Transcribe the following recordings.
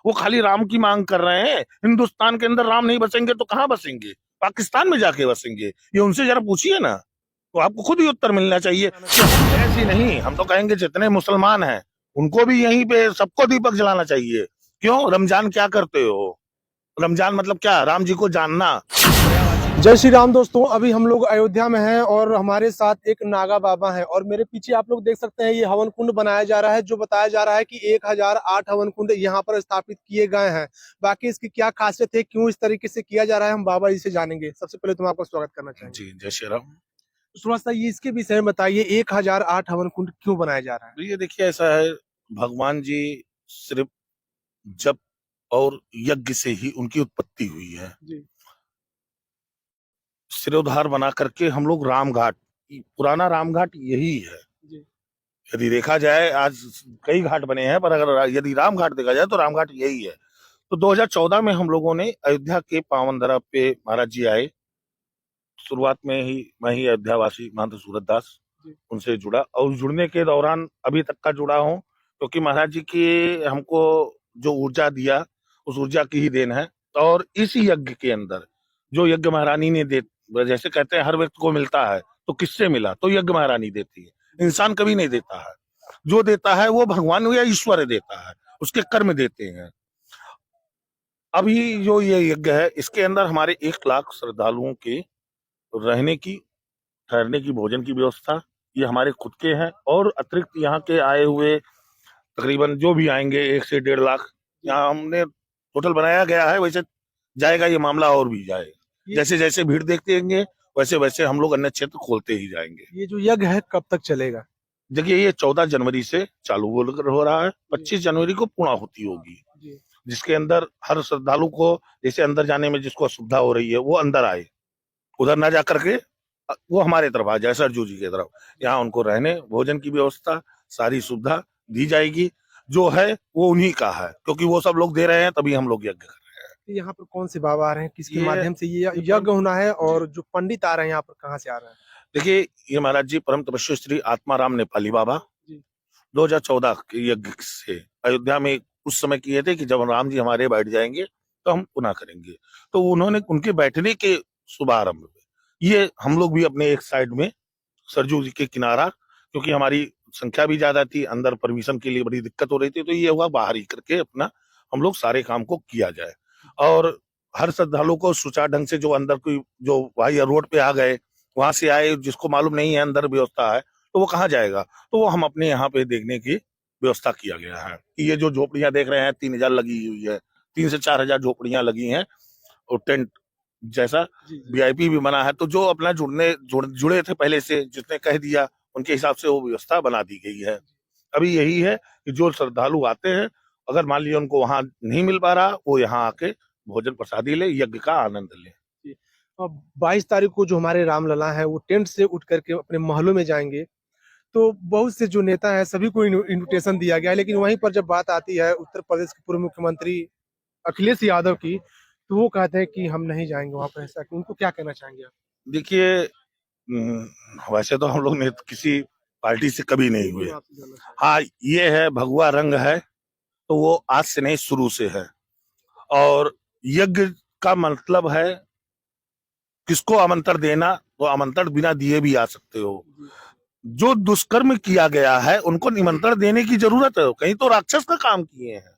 वो खाली राम की मांग कर रहे हैं। हिंदुस्तान के अंदर राम नहीं बसेंगे तो कहाँ बसेंगे? पाकिस्तान में जाके बसेंगे। ये उनसे जरा पूछिए ना, तो आपको खुद ही उत्तर मिलना चाहिए कि हम ऐसी नहीं, हम तो कहेंगे जितने मुसलमान हैं उनको भी यहीं पे सबको दीपक जलाना चाहिए। क्यों? रमजान क्या करते हो? रमजान मतलब क्या? राम जी को जानना। जय श्री राम दोस्तों। अभी हम लोग अयोध्या में हैं और हमारे साथ एक नागा बाबा हैं और मेरे पीछे आप लोग देख सकते हैं ये हवन कुंड बनाया जा रहा है, जो बताया जा रहा है कि 1008 हवन कुंड यहाँ पर स्थापित किए गए हैं। बाकी इसकी क्या खासियत है, क्यों इस तरीके से किया जा रहा है, हम बाबा जी से जानेंगे। सबसे पहले तो हम आपका स्वागत करना चाहेंगे। जी जय श्री राम। तो थोड़ा सा ये इसके विषय में बताइए, 1008 हवन कुंड क्यों बनाया जा रहा है। तो ये देखिए ऐसा है, भगवान जी सिर्फ जप और यज्ञ से ही उनकी उत्पत्ति हुई है। जी सिरोधार बना करके हम लोग रामघाट, पुराना रामघाट यही है। जी यदि देखा जाए आज कई घाट बने हैं, पर अगर यदि रामघाट देखा जाए तो रामघाट यही है। तो 2014 में हम लोगों ने अयोध्या के पावन धरा पे महाराज जी आए। शुरुआत में ही मैं ही अयोध्यावासी महंत सूरतदास जी उनसे जुड़ा, और जुड़ने के दौरान अभी तक का जुड़ा हूँ, क्योंकि महाराज जी की हमको जो ऊर्जा दिया उस ऊर्जा की ही देन है। और इस यज्ञ के अंदर जो यज्ञ महारानी ने दे, जैसे कहते हैं हर व्यक्ति को मिलता है, तो किससे मिला? तो यज्ञ महारानी देती है, इंसान कभी नहीं देता है। जो देता है वो भगवान या ईश्वर देता है, उसके कर्म देते हैं। अभी जो ये यज्ञ है इसके अंदर हमारे 1 लाख श्रद्धालुओं के रहने की, ठहरने की, भोजन की व्यवस्था ये हमारे खुद के हैं, और अतिरिक्त यहाँ के आए हुए तकरीबन जो भी आएंगे 1 से 1.5 लाख यहाँ हमने टोटल बनाया गया है। वैसे जाएगा ये मामला और भी जाएगा, जैसे जैसे भीड़ देखते रहेंगे वैसे वैसे हम लोग अन्य क्षेत्र खोलते ही जाएंगे। ये जो यज्ञ है कब तक चलेगा। देखिए ये 14 जनवरी से चालू हो रहा है, 25 जनवरी को पूर्ण होती होगी, जी जिसके अंदर हर श्रद्धालु को जैसे अंदर जाने में जिसको असुविधा हो रही है वो अंदर आए, उधर ना जा करके वो हमारे तरफ आ जाए, सरजू जी की तरफ। यहाँ उनको रहने भोजन की व्यवस्था सारी सुविधा दी जाएगी। जो है वो उन्हीं का है, क्योंकि वो सब लोग दे रहे हैं तभी हम लोग यज्ञ कर रहे हैं। तो यहाँ पर कौन से बाबा आ रहे हैं, किसके ये माध्यम से ये यज्ञ होना है, और जो पंडित आ रहे हैं यहाँ पर कहाँ से आ रहे हैं। देखिए ये महाराज जी परम तपस्वी श्री आत्माराम नेपाली बाबा जी 2014 के यज्ञ से अयोध्या में उस समय किए थे कि जब राम जी हमारे बैठ जाएंगे तो हम पुनः करेंगे। तो उन्होंने उनके बैठने के शुभारंभ में ये हम लोग भी अपने एक साइड में सरजू जी के किनारा, क्योंकि हमारी संख्या भी ज्यादा थी, अंदर परमिशन के लिए बड़ी दिक्कत हो रही थी, तो ये हुआ बाहर ही करके अपना हम लोग सारे काम को किया जाए। और हर श्रद्धालु को सुचारू ढंग से, जो अंदर कोई जो भाई रोड पे आ गए, वहां से आए, जिसको मालूम नहीं है अंदर व्यवस्था है तो वो कहाँ जाएगा, तो वो हम अपने यहाँ पे देखने की व्यवस्था किया गया है। ये जो झोपड़ियां देख रहे हैं 3,000 लगी हुई है, 3 से 4 हजार झोपड़ियां लगी हैं, और टेंट जैसा जी जी वीआईपी भी बना है। तो जो अपना जुड़े थे पहले से, जिसने कह दिया उनके हिसाब से वो व्यवस्था बना दी गई है। अभी यही है कि जो श्रद्धालु आते हैं, अगर मान लीजिए उनको वहां नहीं मिल पा रहा, वो यहाँ आके भोजन प्रसादी ले, यज्ञ का आनंद ले। जी। अब 22 तारीख को जो हमारे रामलला है वो टेंट से उठ करके अपने महलों में जाएंगे। तो बहुत से जो नेता है सभी को इन्विटेशन दिया गया है, लेकिन वहीं पर जब बात आती है उत्तर प्रदेश के पूर्व मुख्यमंत्री अखिलेश यादव की, तो वो कहते हैं कि हम नहीं जाएंगे वहां पर। ऐसा कि उनको क्या कहना चाहेंगे आप। देखिए वैसे तो हम लोग ने किसी पार्टी से कभी नहीं ये हुए। मैं आपसे जानना चाहूंगा। हाँ ये है भगवा रंग है, तो वो आज से नहीं शुरू से है। और यज्ञ का मतलब है किसको आमंत्रण देना, तो आमंत्रण बिना दिए भी आ सकते हो। जी जो दुष्कर्म किया गया है उनको निमंत्रण देने की जरूरत है? कहीं तो राक्षस का काम किए हैं,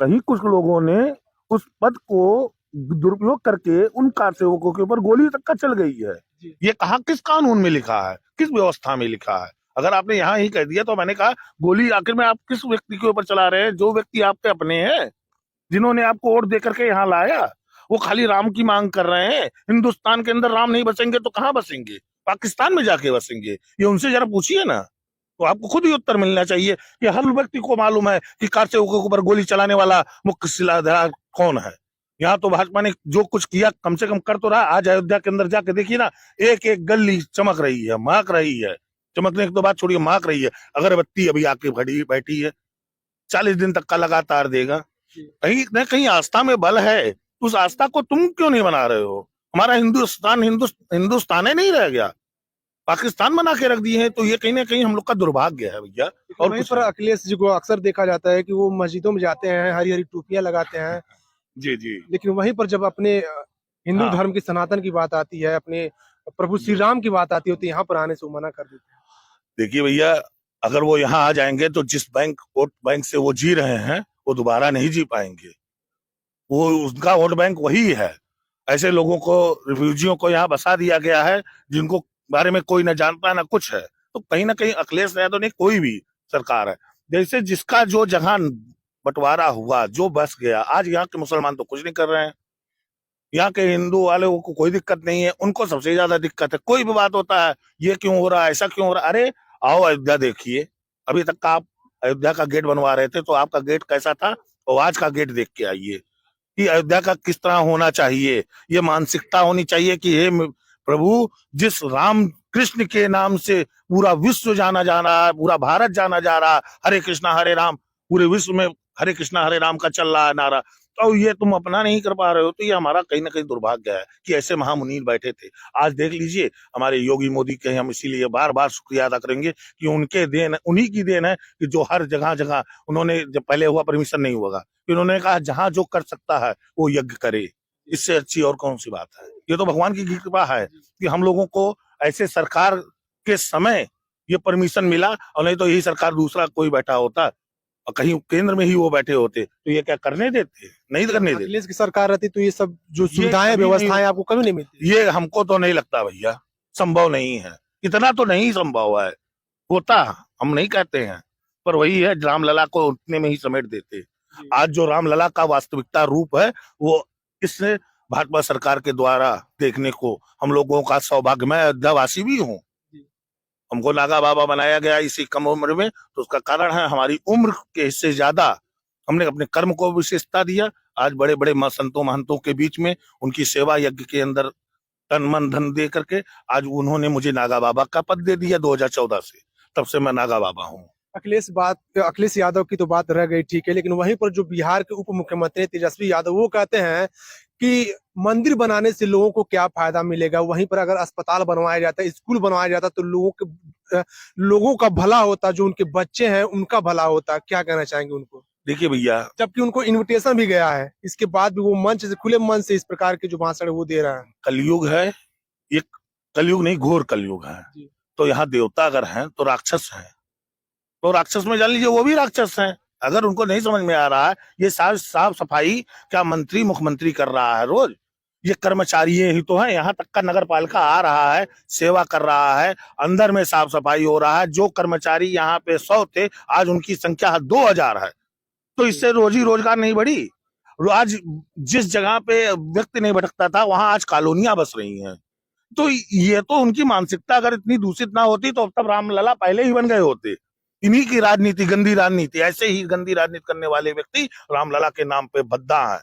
कहीं कुछ लोगों ने उस पद को दुरुपयोग करके उन कार सेवकों के ऊपर गोली तक का चल गई है। जी ये कहा किस कानून में लिखा है, किस व्यवस्था में लिखा है? अगर आपने यहाँ ही कह दिया तो मैंने कहा गोली आखिर में आप किस व्यक्ति के ऊपर चला रहे हैं? जो व्यक्ति आपके अपने हैं, जिन्होंने आपको वोट दे करके यहाँ लाया, वो खाली राम की मांग कर रहे हैं। हिंदुस्तान के अंदर राम नहीं बसेंगे तो कहाँ बसेंगे? पाकिस्तान में जाके बसेंगे। ये उनसे जरा पूछिए ना, तो आपको खुद ही उत्तर मिलना चाहिए कि हर व्यक्ति को मालूम है कि कार सेवकों के ऊपर गोली चलाने वाला मुख्य शिलाधार कौन है। यहाँ तो भाजपा ने जो कुछ किया कम से कम कर तो रहा। आज अयोध्या के अंदर जाके देखिए ना, एक एक गली चमक रही है, महक रही है। चमकने की तो बात छोड़िए, महक रही है। अगरबत्ती अभी आके खड़ी बैठी है, 40 दिन तक का लगातार देगा। जी कहीं न कहीं आस्था में बल है, उस आस्था को तुम क्यों नहीं बना रहे हो? हमारा हिंदुस्तान हिंदुस्तान नहीं रह गया। पाकिस्तान बना के रख दिए हैं। तो ये कहीं ना कहीं हम लोग का दुर्भाग्य है भैया। और वहीं कुछ पर नहीं। अखिलेश जी को अक्सर देखा जाता है कि वो मस्जिदों में जाते हैं, हरी हरी टोपियां लगाते हैं, जी जी। लेकिन वहीं पर जब अपने हिंदू हाँ, धर्म की सनातन की बात आती है, अपने प्रभु श्री राम की बात आती है, तो यहाँ पर आने से वो मना कर देते हैं। देखिए भैया, अगर वो यहाँ आ जाएंगे तो जिस वोट बैंक से वो जी रहे हैं वो दोबारा नहीं जी पाएंगे। वो उनका वोट बैंक वही है। ऐसे लोगों को, रिफ्यूजियों को यहाँ बसा दिया गया है जिनको बारे में कोई न जानता ना कुछ है। तो कहीं ना कहीं अखिलेश यादव नहीं, कोई भी सरकार है, जैसे जिसका जो जहां बंटवारा हुआ, जो बस गया, आज यहाँ के मुसलमान तो कुछ नहीं कर रहे हैं। यहाँ के हिंदू वाले को कोई दिक्कत नहीं है, उनको सबसे ज्यादा दिक्कत है। कोई भी बात होता है, ये क्यों हो रहा है, ऐसा क्यों हो रहा है। अरे आओ अयोध्या देखिए, अभी तक का आप अयोध्या का गेट बनवा रहे थे तो आपका गेट कैसा था, और आज का गेट देख के आइए कि अयोध्या का किस तरह होना चाहिए। ये मानसिकता होनी चाहिए कि हे प्रभु, जिस राम कृष्ण के नाम से पूरा विश्व जाना जा रहा है, पूरा भारत जाना जा रहा है, हरे कृष्णा हरे राम, पूरे विश्व में हरे कृष्णा हरे राम का चल रहा है नारा, तो ये तुम अपना नहीं कर पा रहे हो। तो ये हमारा कहीं ना कहीं दुर्भाग्य है कि ऐसे महामुनीर बैठे थे। आज देख लीजिए हमारे योगी मोदी के, हम इसीलिए बार बार शुक्रिया अदा करेंगे कि उनके देन, उन्हीं की देन है कि जो हर जगह जगह उन्होंने, जब पहले हुआ परमिशन नहीं होगा, उन्होंने कहा जहां जो कर सकता है वो यज्ञ करे। इससे अच्छी और कौन सी बात है। ये तो भगवान की कृपा है कि हम लोगों को ऐसे सरकार के समय ये परमिशन मिला, और नहीं तो यही सरकार दूसरा कोई बैठा होता और कहीं केंद्र में ही वो बैठे होते तो ये क्या करने देते, नहीं करने देते। अखिलेश की सरकार रहती तो ये सब जो ये सुविधाएं कभी नहीं, व्यवस्थाएं आपको कभी नहीं मिलती। ये हमको तो नहीं लगता भैया, संभव नहीं है। इतना तो नहीं संभव है। होता, हम नहीं कहते हैं, पर वही है, रामलला को उतने में ही समेट देते। आज जो रामलला का वास्तविकता रूप है वो इस भाजपा सरकार के द्वारा देखने को हम लोगों का सौभाग्य, मैं अयोध्यावासी भी हूँ। हमको नागा बाबा बनाया गया इसी कम उम्र में, तो उसका कारण है हमारी उम्र के हिस्से ज्यादा हमने अपने कर्म को विशेषता दिया। आज बड़े बड़े संतों महंतों के बीच में उनकी सेवा यज्ञ के अंदर तन मन धन दे करके आज उन्होंने मुझे नागा बाबा का पद दे दिया 2014 से, तब से मैं नागा बाबा हूँ। अखिलेश यादव की तो बात रह गई, ठीक है, लेकिन वहीं पर जो बिहार के उप मुख्यमंत्री तेजस्वी यादव, वो कहते हैं कि मंदिर बनाने से लोगों को क्या फायदा मिलेगा, वहीं पर अगर अस्पताल बनवाया जाता, स्कूल बनवाया जाता तो लोगों का भला होता, जो उनके बच्चे हैं उनका भला होता। क्या कहना चाहेंगे उनको? देखिए भैया, जबकि उनको इनविटेशन भी गया है, इसके बाद भी वो मंच से, खुले मन से इस प्रकार के जो भाषण है वो दे रहा है। कलयुग है, ये कलयुग नहीं घोर कलयुग है। तो यहाँ देवता अगर हैं तो राक्षस हैं, तो राक्षस में जान लीजिए वो भी राक्षस हैं। अगर उनको नहीं समझ में आ रहा है, ये साफ सफाई क्या मंत्री मुख्यमंत्री कर रहा है रोज, ये कर्मचारी ही तो है। यहाँ तक का नगर पालिका आ रहा है, सेवा कर रहा है, अंदर में साफ सफाई हो रहा है। जो कर्मचारी यहाँ पे 100 थे, आज उनकी संख्या 2000 है। तो इससे रोजी रोजगार नहीं बढ़ी। आज जिस जगह पे व्यक्ति नहीं भटकता था वहां आज कॉलोनियां बस रही हैं। तो ये तो उनकी मानसिकता अगर इतनी दूषित ना होती तो अब तक रामलला पहले ही बन गए होते। इन्हीं की राजनीति, गंदी राजनीति, ऐसे ही गंदी राजनीति करने वाले व्यक्ति रामलला के नाम पे बद्दा है।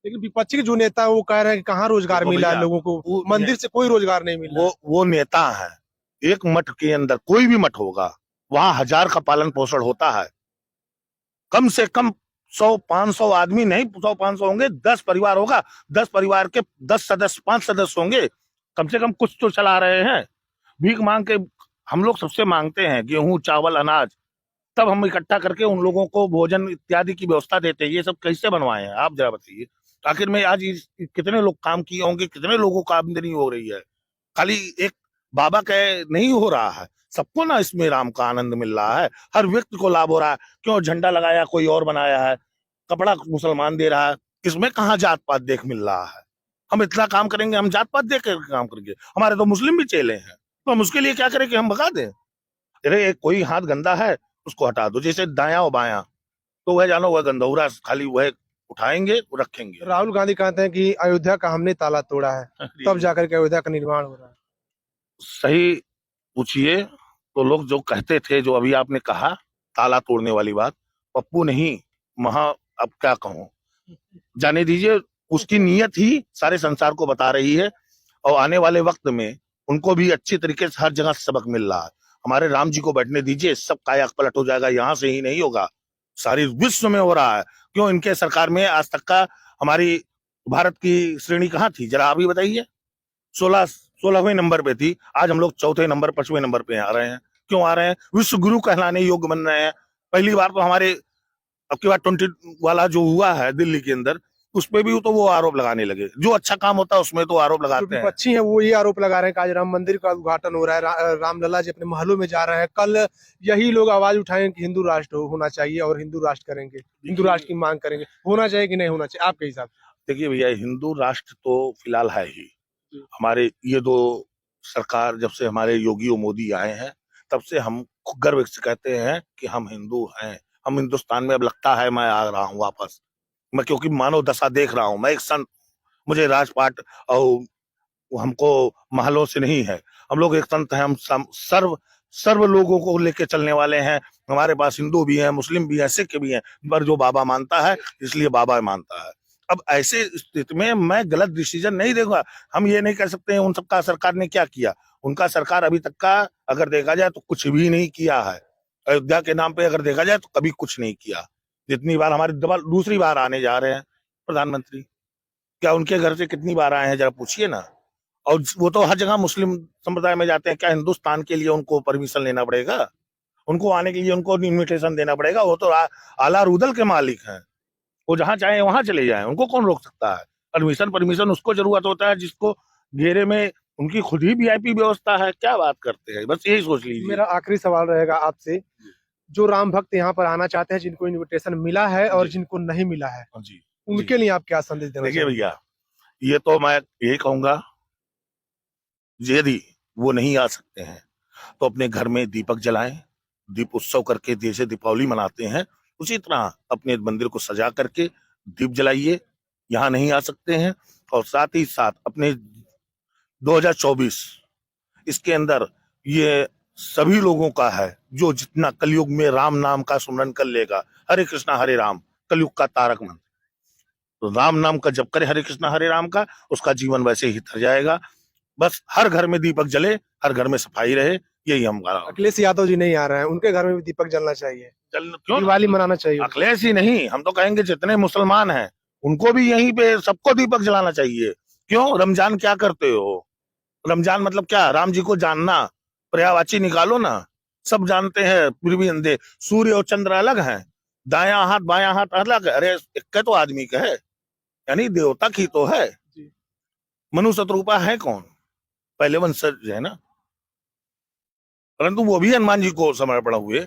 लेकिन विपक्षी के जो नेता है वो कह रहे हैं कि कहाँ रोजगार मिला है लोगों को, मंदिर से कोई रोजगार नहीं मिला। वो नेता है। एक मठ के अंदर कोई भी मठ होगा, वहां 1000 का पालन पोषण होता है। कम से कम 100-500 आदमी नहीं, 100-500 होंगे, 10 परिवार होगा, 10 परिवार के 10 सदस्य, 5 सदस्य होंगे, कम से कम कुछ तो चला रहे हैं। भीख मांग के हम लोग सबसे मांगते हैं गेहूं चावल अनाज, तब हम इकट्ठा करके उन लोगों को भोजन इत्यादि की व्यवस्था देते हैं। ये सब कैसे बनवाए हैं आप जरा बताइए। आखिर में आज कितने लोग काम किए होंगे, कितने लोगों का आमदनी हो रही है। खाली एक बाबा का नहीं हो रहा है, सबको ना इसमें राम का आनंद मिल रहा है, हर व्यक्ति को लाभ हो रहा है। क्यों झंडा लगाया कोई और बनाया है, कपड़ा मुसलमान दे रहा है, इसमें कहाँ जात पात देख मिल रहा है। हम इतना काम करेंगे, हम जात पात देख कर काम करेंगे? हमारे तो मुस्लिम भी चेले हैं, तो हम उसके लिए क्या करें कि हम भगा दें? अरे कोई हाथ गंदा है उसको हटा दो, जैसे दाया और बाया, तो वह जानो वह गंदौरा खाली वह उठाएंगे रखेंगे। राहुल गांधी कहते हैं कि अयोध्या का हमने ताला तोड़ा है, तब जाकर के अयोध्या का निर्माण हो रहा है। सही पूछिए तो लोग जो कहते थे, जो अभी आपने कहा ताला तोड़ने वाली बात, पप्पू नहीं महा, अब क्या कहूं, जाने दीजिए। उसकी नीयत ही सारे संसार को बता रही है, और आने वाले वक्त में उनको भी अच्छी तरीके से हर जगह सबक मिल रहा है। हमारे राम जी को बैठने दीजिए, सब काया पलट हो जाएगा। यहाँ से ही नहीं होगा, सारी विश्व में हो रहा है। क्यों इनके सरकार में आज तक का हमारी भारत की श्रेणी कहाँ थी, जरा अभी बताइए। 16वें नंबर पे थी, आज हम लोग चौथे नंबर 5वें नंबर पे आ रहे हैं। क्यों आ रहे हैं? विश्व गुरु कहलाने योग्य बन रहे हैं। पहली बार तो हमारे अब की बार 20 वाला जो हुआ है दिल्ली के अंदर, उस पे भी तो वो आरोप लगाने लगे। जो अच्छा काम होता है उसमें तो आरोप जो लगाते हैं। विपक्षी हैं वो ये आरोप लगा रहे हैं कि आज राम मंदिर का उद्घाटन हो रहा है, रामलला जी अपने महलों में जा रहे हैं। कल यही लोग आवाज उठाएंगे कि हिंदू राष्ट्र होना चाहिए और हिंदू राष्ट्र करेंगे, हिंदू राष्ट्र की मांग करेंगे। होना चाहिए कि नहीं होना चाहिए आपके हिसाब से? देखिए भैया, हिंदू राष्ट्र तो फिलहाल है ही। जी। हमारे ये दो सरकार जब से हमारे योगी और मोदी आए हैं, तब से हम गर्व से कहते हैं कि हम हिंदू हैं। हम हिंदुस्तान में अब लगता है मैं आ रहा हूँ वापस। मैं क्योंकि मानव दशा देख रहा हूँ। मैं एक संत, मुझे राजपाट और हमको महलों से नहीं है। हम लोग एक संत हैं। हम सर्व सर्व लोगों को लेके चलने वाले हैं। हमारे पास हिंदू भी हैं, मुस्लिम भी हैं, सिख भी हैं, पर जो बाबा मानता है इसलिए बाबा मानता है। अब ऐसे स्थिति में मैं गलत डिसीजन नहीं दूंगा। हम ये नहीं कह सकते हैं उन सबका सरकार ने क्या किया। उनका सरकार अभी तक का अगर देखा जाए तो कुछ भी नहीं किया है। अयोध्या के नाम पे अगर देखा जाए तो कभी कुछ नहीं किया। जितनी बार हमारे दूसरी बार आने जा रहे हैं प्रधानमंत्री, क्या उनके घर से कितनी बार आए हैं जरा पूछिए ना। और वो तो हर जगह मुस्लिम संप्रदाय में जाते हैं। क्या हिंदुस्तान के लिए उनको परमिशन लेना पड़ेगा? उनको आने के लिए उनको इन्विटेशन देना पड़ेगा? वो तो आला रूदल के मालिक हैं। वो जहां चाहे वहां चले जाएं, उनको कौन रोक सकता है? परमिशन परमिशन उसको जरूरत होता है जिसको घेरे में उनकी खुद ही वीआईपी व्यवस्था है। क्या बात करते हैं? बस यही सोच लीजिए। मेरा आखिरी सवाल रहेगा आपसे, जो राम भक्त यहाँ पर आना चाहते हैं, जिनको इनविटेशन मिला है और जी जिनको नहीं मिला है, जी उनके लिए आप क्या संदेश देना देखिए चाहेंगे? भैया, ये तो मैं यही कहूंगा, यदि वो नहीं आ सकते हैं तो अपने घर में दीपक जलाएं। दीप उत्सव करके जैसे दीपावली मनाते हैं उसी तरह अपने मंदिर को सजा करके दीप जलाइए। यहाँ नहीं आ सकते हैं। और साथ ही साथ अपने 2024 इसके अंदर ये सभी लोगों का है, जो जितना कलयुग में राम नाम का सुमरन कर लेगा, हरे कृष्णा हरे राम, कलयुग का तारक मंत्र, तो राम नाम का जप करे हरे कृष्णा हरे राम का, उसका जीवन वैसे ही तर जाएगा। बस हर घर में दीपक जले, हर घर में सफाई रहे, यही हमारा। अखिलेश यादव जी नहीं आ रहे हैं, उनके घर में भी दीपक जलना चाहिए, क्यों दिवाली मनाना चाहिए। अखिलेश ही नहीं, हम तो कहेंगे जितने मुसलमान हैं उनको भी यहीं पे सबको दीपक जलाना चाहिए। क्यों? रमजान क्या करते हो? रमजान मतलब क्या? राम जी को जानना, पर्यायवाची निकालो ना। सब जानते हैं फिर भी अंधे। सूर्य और चंद्र अलग हैं, दायां हाथ बायां हाथ अलग है। अरे एक तो आदमी का है, यानी देवता की तो है। जी। मनु शत्रुपा है कौन? पहले वंशज है ना, परंतु वो भी हनुमान जी को समर्पण हुए।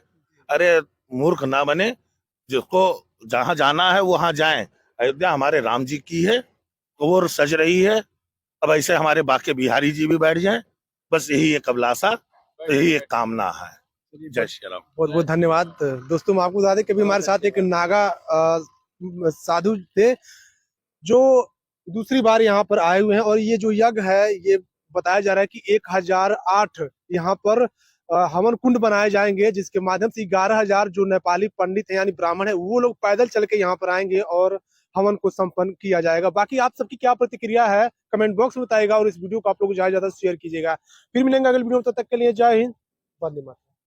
अरे मूर्ख ना बने, जिसको जहां जाना है वहां जाए। अयोध्या हमारे राम जी की है तो वो सज रही है। अब ऐसे हमारे बाके बिहारी जी भी बैठ जाएं, बस यही एक अभिलाषा, यही एक कामना है। जय श्री राम। बहुत बहुत धन्यवाद दोस्तों। मैं आपको बता दें कि अभी हमारे साथ एक नागा साधु थे, जो दूसरी बार यहाँ पर आए हुए हैं, और ये जो यज्ञ है, ये बताया जा रहा है कि 1008 यहाँ पर हवन कुंड बनाए जाएंगे, जिसके माध्यम से 11,000 जो नेपाली पंडित हैं यानी ब्राह्मण है, वो लोग पैदल चल के यहाँ पर आएंगे और हवन को संपन्न किया जाएगा। बाकी आप सबकी क्या प्रतिक्रिया है कमेंट बॉक्स में बताइएगा, और इस वीडियो को आप लोग ज्यादा से ज्यादा शेयर कीजिएगा। फिर मिलेंगे अगले वीडियो में, तब तक के लिए जय हिंद, वंदे मातरम।